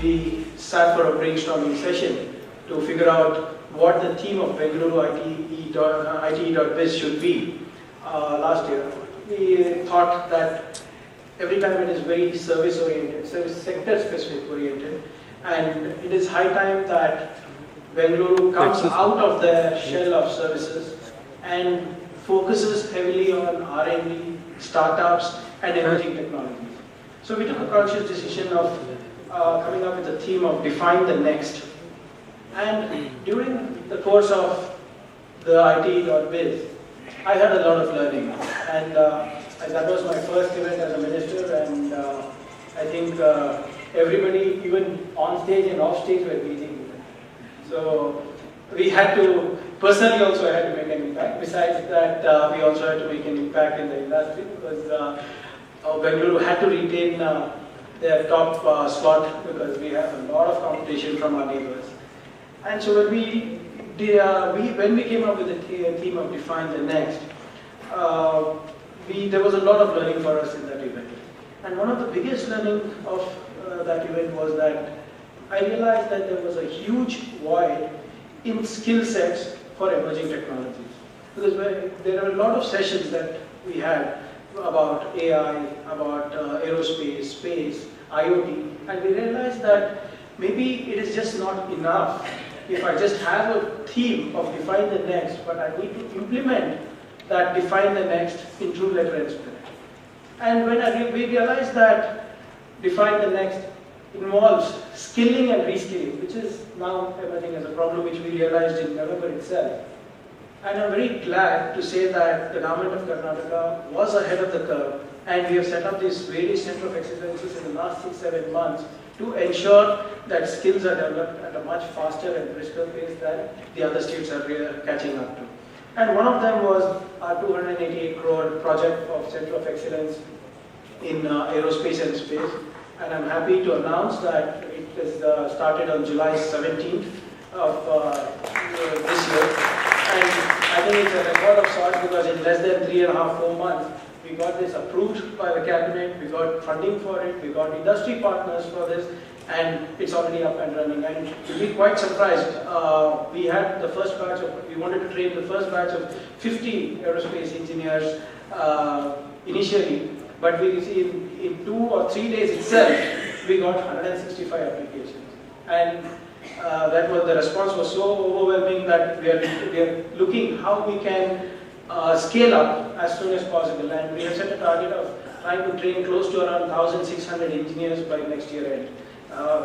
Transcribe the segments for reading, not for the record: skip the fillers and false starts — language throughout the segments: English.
we sat for a brainstorming session to figure out what the theme of BengaluruITE.biz should be last year. We thought that every time it is very service oriented, service sector specific oriented, and it is high time that Bengaluru comes out of the shell of services and focuses heavily on R&D, startups and emerging technologies. So we took a conscious decision of coming up with a theme of Define the Next. And during the course of the ITE.biz, I had a lot of learning, and that was my first event as a minister, and I think everybody, even on stage and off stage, were meeting with it. So we had to, personally also I had to make an impact. Besides that, we also had to make an impact in the industry, because Bengaluru had to retain their top slot, because we have a lot of competition from our neighbors. And so when we came up with the theme of Define the Next, there was a lot of learning for us in that event. And one of the biggest learning of that event was that I realized that there was a huge void in skill sets for emerging technologies. Because there are a lot of sessions that we had about AI, about aerospace, space, IoT, and we realized that maybe it is just not enough if I just have a theme of Define the Next, but I need to implement that Define the Next in true letter and spirit. And when we realized that Define the Next involves skilling and reskilling, which is now emerging as a problem, which we realized in November itself. And I'm very glad to say that the government of Karnataka was ahead of the curve, and we have set up these various centers of excellences in the last 6-7 months to ensure that skills are developed at a much faster and brisker pace than the other states are catching up to. And one of them was our 288 crore project of Center of Excellence in aerospace and space. And I'm happy to announce that it is started on July 17th of this year. And I think it's a record of sorts, because in less than 3.5-4 months, we got this approved by the cabinet, we got funding for it, we got industry partners for this, and it's already up and running. And you'll be quite surprised. We had the first batch we wanted to train the first batch of 50 aerospace engineers initially, but we received in 2 or 3 days itself, we got 165 applications. And the response was so overwhelming that we are looking how we can scale up as soon as possible, and we have set a target of trying to train close to around 1,600 engineers by next year end.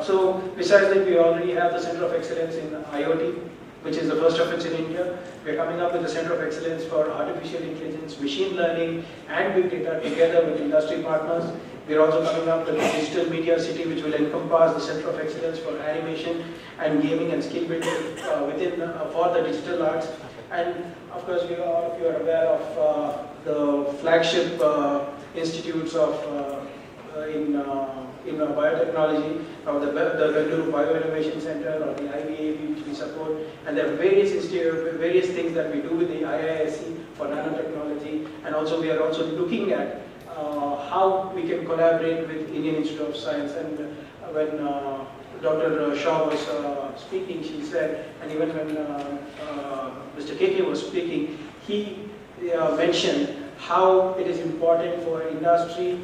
So besides that, we already have the Center of Excellence in IoT, which is the first of its in India. We are coming up with the Center of Excellence for Artificial Intelligence, Machine Learning and Big Data together with industry partners. We are also coming up with a Digital Media City, which will encompass the Center of Excellence for Animation and Gaming and Skill Building for the digital arts. And of course, all of you are aware of the flagship institutes in biotechnology, of the Bengaluru Bioinnovation Center or the IBAB, which we support, and there are various things that we do with the IISc for nanotechnology, and also we are also looking at how we can collaborate with Indian Institute of Science. And when Dr. Shaw was speaking, she said, and even when Mr. KK was speaking, he mentioned how it is important for industry,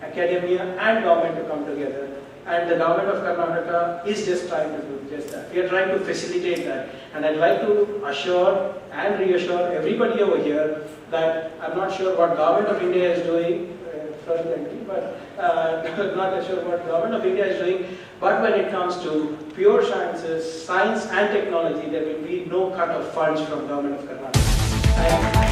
academia and government to come together. And the government of Karnataka is just trying to do just that. We are trying to facilitate that. And I'd like to assure and reassure everybody over here that I'm not sure what government of India is doing, but not sure what government of India is doing. But when it comes to pure sciences, science and technology, there will be no cut of funds from government of Karnataka.